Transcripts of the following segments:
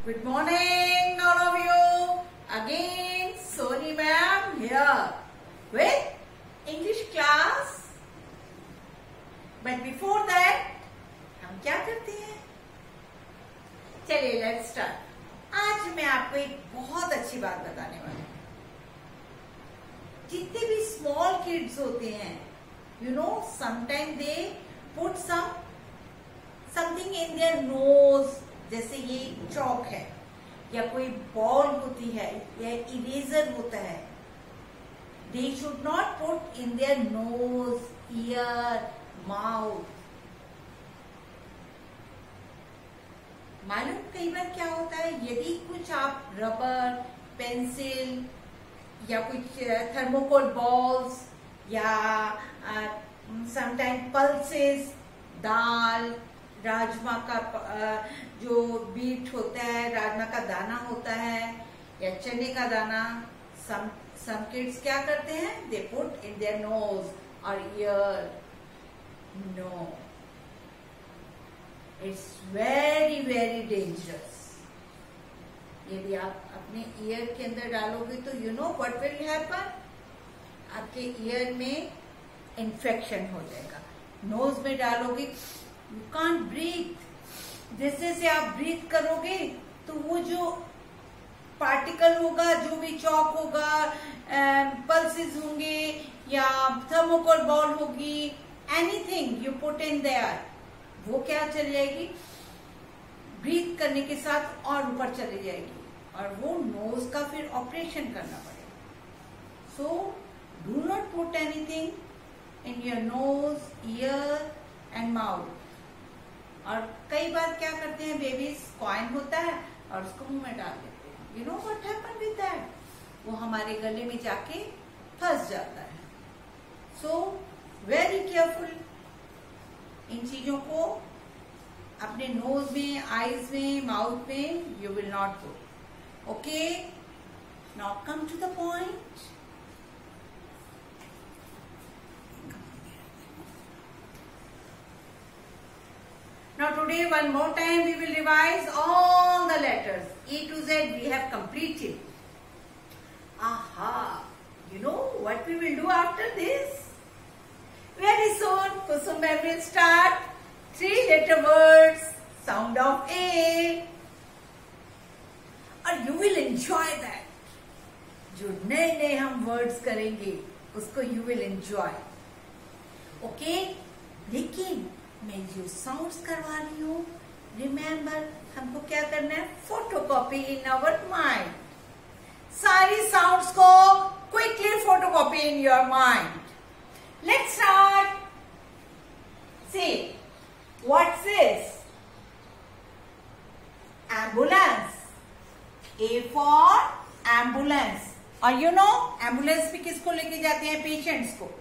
Good morning, all of you. Again, Soni ma'am here with English class. But before that, हम क्या करते हैं? चलिए, let's start. आज मैं आपको एक बहुत अच्छी बात बताने वाली हूँ. जितने भी small kids होते हैं, you know, sometimes they put something in their nose. जैसे ये चौक है या कोई बॉल होती है या इरेजर होता है. They should not put in their nose, ear, mouth. मालूम कई बार क्या होता है, यदि कुछ आप रबर, पेंसिल या कुछ थर्मोकोल बॉल्स या समटाइम पल्सेस, दाल, राजमा का जो बीट होता है, राजमा का दाना होता है या चने का दाना, some kids क्या करते हैं? They put in their nose or ear. No, it's very very dangerous. यदि आप अपने ईयर के अंदर डालोगे तो you know what will happen? आपके ईयर में इन्फेक्शन हो जाएगा. नोज में डालोगे, you can't breathe. जैसे से आप ब्रीथ करोगे तो वो जो पार्टिकल होगा, जो भी चौक होगा, पल्सेस होंगे या थर्मोकोल बॉल होगी, anything you put in their, वो क्या चली जाएगी? ब्रीथ करने के साथ और ऊपर चली जाएगी और वो नोज का फिर ऑपरेशन करना पड़ेगा. So do not put anything in your nose, year and mouth. और कई बार क्या करते हैं, बेबीज कॉइन होता है और उसको मुंह में डाल देते हैं. You know what happen with that? वो हमारे गले में जाके फंस जाता है. So very careful. इन चीजों को अपने नोज में, आईज में, माउथ में you will not put. Okay, now come to the point. Now today one more time we will revise all the letters. A to Z we have completed. Aha! You know what we will do after this? Very soon Kusum ma'am will start 3-letter words, sound of A. And you will enjoy that. जो नए नए हम words करेंगे उसको you will enjoy. Okay? लेकिन मैं जो sounds करवा रही हूँ, रिमेम्बर हमको क्या करना है? Photocopy in our mind. सारी साउंड्स को quickly photocopy in your mind. Let's start. See what's this? Ambulance. A for ambulance. और यू नो एम्बुलेंस भी किसको लेके जाते हैं? पेशेंट्स को.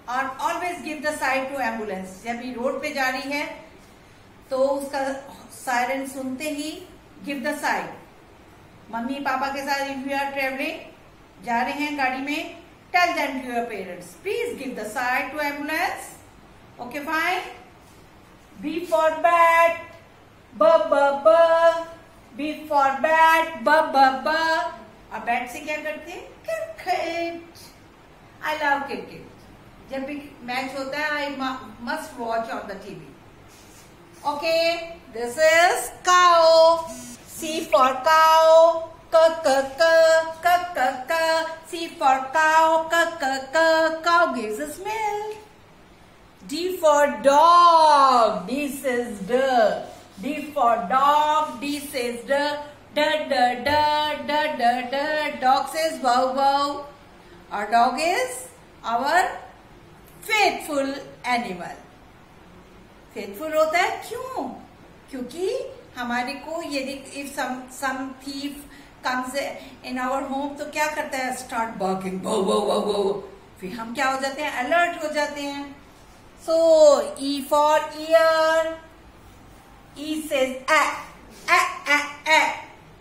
और always give the side to ambulance. जब ये रोड पे जा रही है तो उसका सायरन सुनते ही give the side. Mummy papa के साथ इफ यू आर ट्रेवलिंग, जा रहे हैं गाड़ी में, tell them to your parents please give the side to ambulance. Okay fine. B for bat, ब ब ब. बी फॉर बैट, ब ब ब. और बैट से क्या करते हैं? क्रिकेट. I love cricket. जब भी मैच होता है I must watch on the TV. Okay, this is cow. C for cow, क क क क क क. सी फॉर काउ, क क क. Cow gives us milk. D for dog. D says ड. D for dog. D says ड. ड ड ड ड ड ड. Dog says wow wow. और dog is our faithful animal. Faithful होता है क्यों? क्योंकि हमारे को यदि if some thief comes in our home तो क्या करता है? स्टार्ट बर्किंग, वो वो वो वो. फिर हम क्या हो जाते हैं? अलर्ट हो जाते हैं. So E for ear. E says ए ए ए ए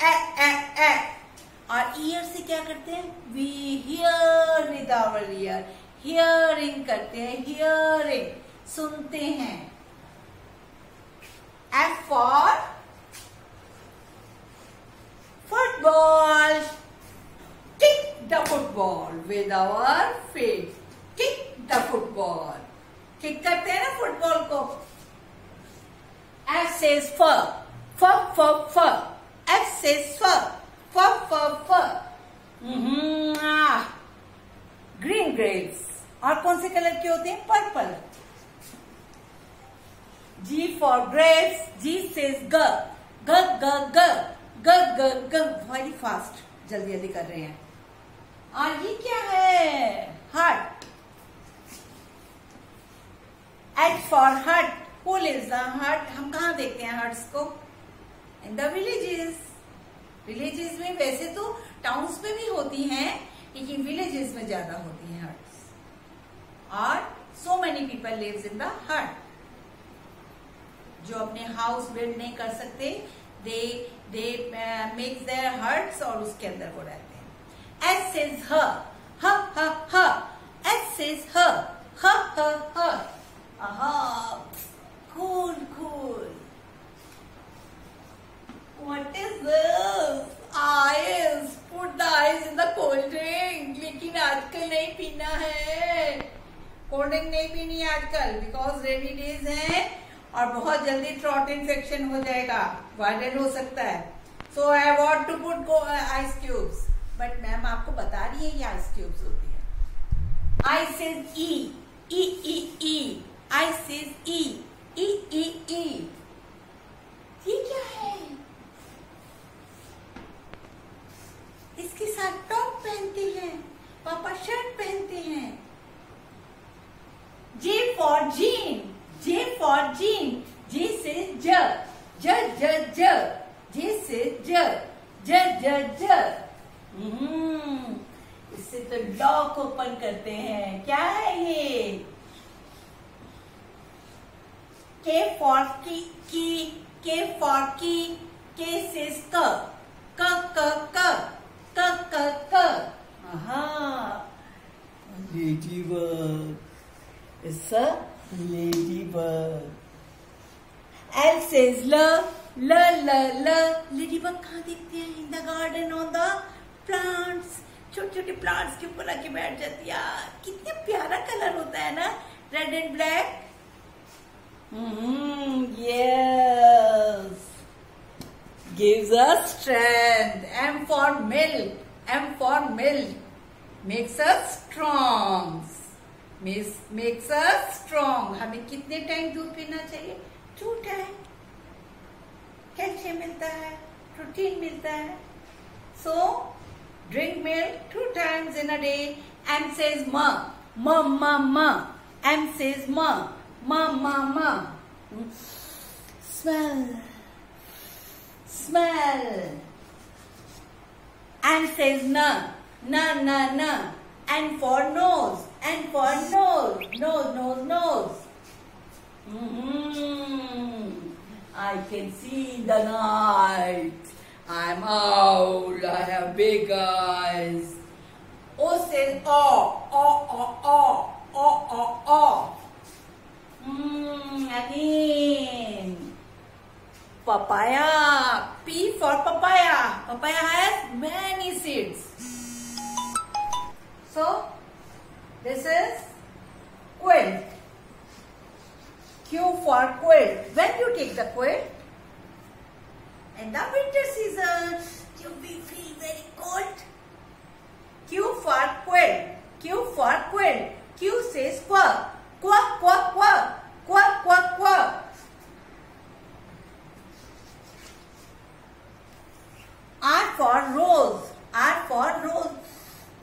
ए ए ए. और ईयर से क्या करते हैं? We hear with our ear. Hearing करते हैं. हियरिंग सुनते हैं. F for football. Kick the football with our feet. Kick the football. Kick करते हैं ना फुटबॉल को. F says fur. Fur. F says fur. Fur. Green grapes. और कौन से कलर के होते हैं? Purple. G for grapes. G says g. Very fast. जल्दी कर रहे हैं. और ये क्या है? Hut. H for hut. Who lives in the hut? हम कहाँ देखते हैं हट्स को? In the villages. विलेजेस में वैसे तो टाउन्स में भी होती हैं, लेकिन विलेजेस में ज्यादा होती हैं हट्स. और so many people lives in the hut. जो अपने हाउस बिल्ड नहीं कर सकते, they make their huts और उसके अंदर वो रहते हैं. S says her. S says her. Aha. Cool. What is this? Ice. Put the ice in the cold drink. लेकिन आजकल नहीं पीना है. कोल्ड ड्रिंक नहीं पीनी है आजकल, बिकॉज रेनी डेज है और बहुत जल्दी थ्रोट इन्फेक्शन हो जाएगा, वायरल हो सकता है. So I want to put ice cubes, but ma'am आपको बता रही है ये आइस क्यूब्स होती है. आई सेज ई. आई सेज ई. ये क्या है? इसके साथ टॉप पहनते हैं, पापा शर्ट पहनते हैं. J for jean. J says jug. J says jug. इससे तो लॉक ओपन करते हैं. क्या है ये? K for key. K says k. Aha. Ladybird. It's a ladybird. L says ल. Ladybug कहाँ देखते हैं? In the garden, on the plants. छोटे प्लांट्स के ऊपर आके बैठ जाती है. कितने प्यारा कलर होता है ना, red and black. Yes. Gives us strength. M for milk. Makes us strong. Makes us strong. हमें कितने टाइम दूध पीना चाहिए? 2 टाइम. कैल्शियम मिलता है, प्रोटीन मिलता है. So drink milk 2 times in a day. M says ma. M says ma. Smell. And says na. And for nose. Nose. I can see in the night. I'm owl. I have big eyes. O says o. Again. Papaya. P for papaya. Papaya has many seeds. So, this is quilt. Q for quilt. When you take the quilt, in the winter season, you will feel very cold. Q for quilt. Q says quack. Quack. R for rose.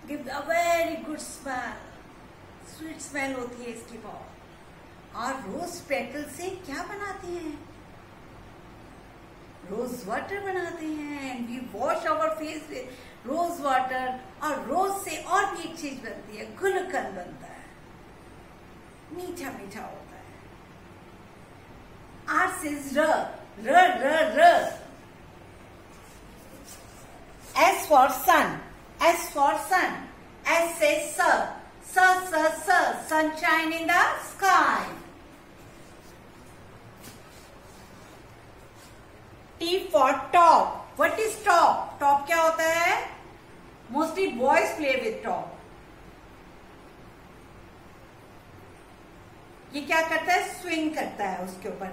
Gives a very good smell. Sweet smell होती है इसकी बहुत. और rose petal से क्या बनाते हैं? रोज water बनाते हैं. And we wash our face with rose water. और रोज से और भी एक चीज बनती है, गुलकंद बनता है, मीठा होता है. आर सेज र. S for sun. S says sunshine in the sky. for top. What is top? Top क्या होता है? Mostly boys play with top. ये क्या करता है? स्विंग करता है उसके ऊपर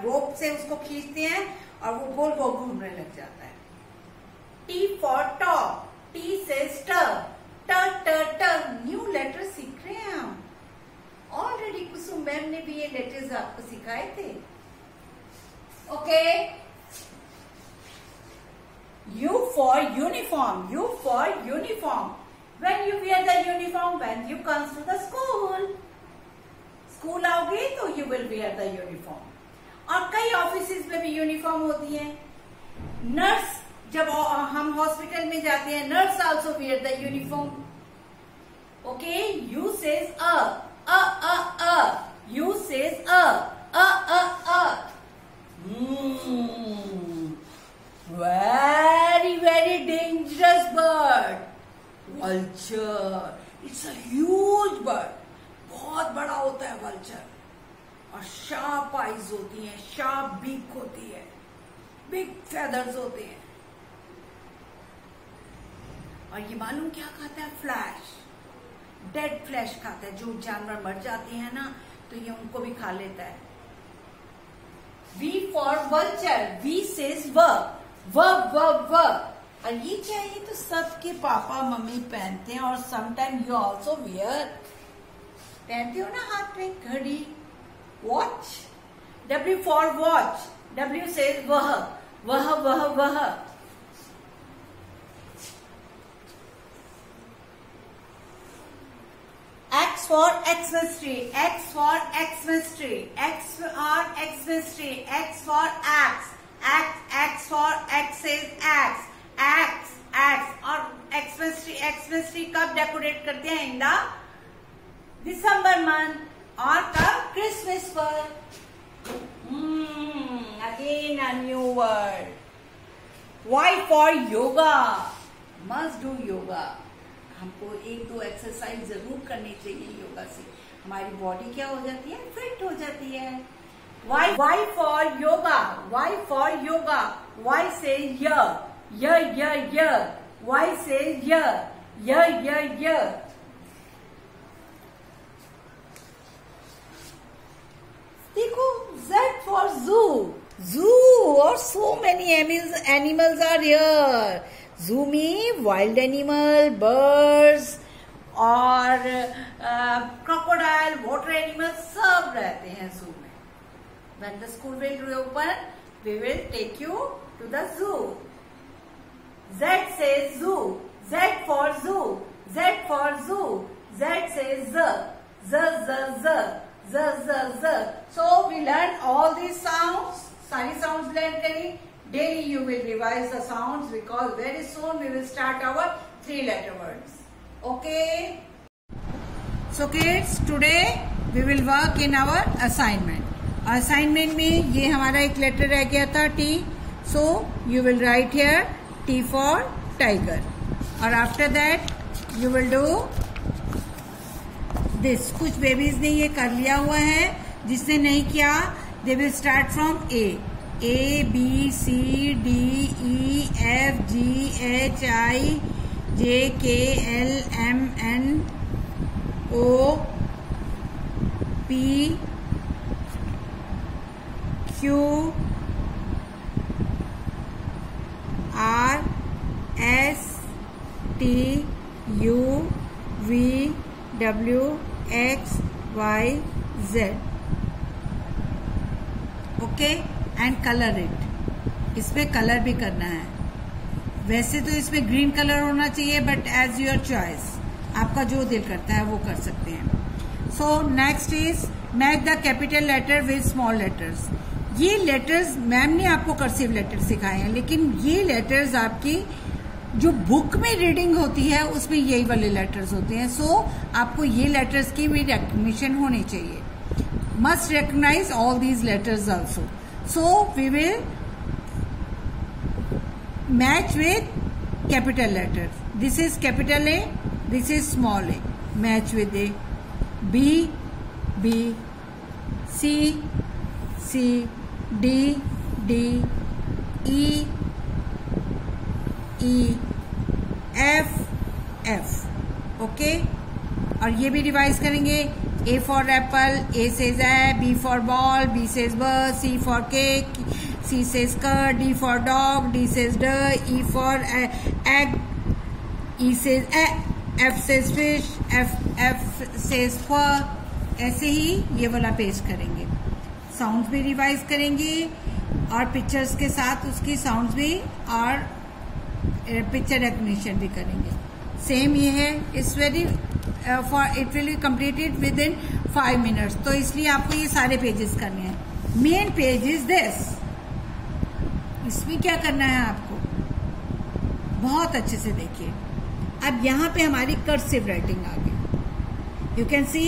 रोप से उसको खींचते हैं और वो गोल गोल घूमने लग जाता है. T for top. T से stir. ट न्यू लेटर सीख रहे हैं हम. ऑलरेडी कुसुम मैम ने भी ये लेटर्स आपको सिखाए थे. Okay. U for uniform. U for uniform. When you wear the uniform, when you come to the school. School आओगे तो you will where the uniform. और कई ऑफिसेज में भी यूनिफॉर्म होती है. नर्स जब हम हॉस्पिटल में जाते हैं, nurse also wear the uniform. Okay. U says अ. यू सेज अ. Very very dangerous bird. Vulture. It's a huge bird. बहुत बड़ा होता है वल्चर. और शार्प आईज होती हैं, शार्प बीक होती है, बिग फेदर्स होते हैं. और ये मालूम क्या खाता है? फ्लैश. डेड फ्लैश खाता है. जो जानवर मर जाते हैं ना तो ये उनको भी खा लेता है. V for vulture. V says व. और ये चाहिए तो सबके पापा मम्मी पहनते हैं. और समटाइम यू ऑल्सो वियर. पहनते हो ना हाथ में घड़ी. Watch. W for watch. W says वह. X for Xmas tree. X for Xmas tree. X for Xmas tree. X for axe. X for X is axe. Axe. और Xmas tree कब decorate करते हैं? In the December month. और कब? Christmas पर. Again a new word. Y for yoga. Must do yoga. हमको 1-2 exercise जरूर करनी चाहिए. योगा से हमारी बॉडी क्या हो जाती है? फिट हो जाती है. Y for yoga. Y for yoga. Y से य. Y से य. देखो. Z for zoo. Or so many animals are here. Zoo में wild animal, birds और crocodile, water animals सब रहते हैं zoo में. When the school will reopen, we will take you to the zoo. Z says zoo. Z for zoo. Z for zoo. Z says z. So we learn all these sounds. सारी sounds learn करी. Daily you will revise the sounds because very soon we will start our 3-letter words. Okay? So kids, today we will work in our assignment. Assignment में ये हमारा एक letter रह गया था T. So you will write here T for tiger. और after that you will do this. कुछ babies ने ये कर लिया हुआ है. जिसने नहीं किया, they will start from A. A, B, C, D, E, F, G, H, I, J, K, L, M, N, O, P, Q, R, S, T, U, V, W, X, Y, Z. Okay? And colour it. इसमें colour भी करना है. वैसे तो इसमें green colour होना चाहिए but as your choice. आपका जो दिल करता है वो कर सकते हैं. So next is match the capital letter with small letters. ये लेटर्स मैम ने आपको कर्सिव लेटर सिखाए हैं, लेकिन ये लेटर्स आपकी जो बुक में रीडिंग होती है उसमें यही वाले लेटर्स होते हैं. सो आपको ये लेटर्स की भी रिकग्निशन होनी चाहिए. Must recognize all these letters also. So we will match with capital letters. This is capital A, this is small a. Match with A. B, C, D, E E F F. Okay, और ये भी revise करेंगे. A for apple, A says A. B for ball, B says ball. C for cake, C says curd. D for dog, D says duck. E for egg, E says egg. F says fish, F says fur. ऐसे ही ये वाला paste करेंगे. Sounds भी revise करेंगे और pictures के साथ उसकी साउंड्स भी और पिक्चर रिकग्निशन भी करेंगे. सेम ये है. It's very for it will be completed with in 5 minutes. तो इसलिए आपको ये सारे पेजेस करने हैं. Main page is this. इसमें क्या करना है आपको, बहुत अच्छे से देखिए. अब यहाँ पे हमारी कर्सिव राइटिंग आ गई. यू कैन सी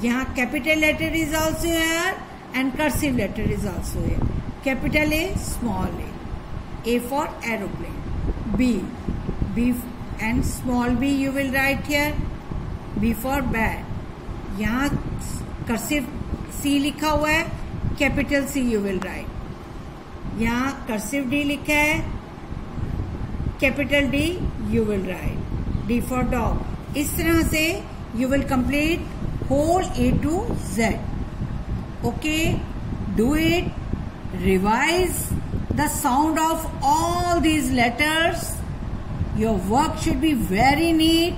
यहाँ capital letter is also here and cursive letter is also here. Capital A, small A. A for aeroplane. B and small b you will write here. B for bat. यहाँ cursive C लिखा हुआ है, capital C you will write. यहाँ cursive D लिखा है, capital D you will write. D for dog. इस तरह से you will complete whole A to Z. Okay, do it. Revise the sound of all these letters. Your work should be very neat.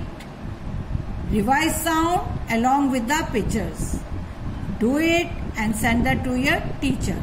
Revise sound along with the pictures. Do it and send that to your teacher.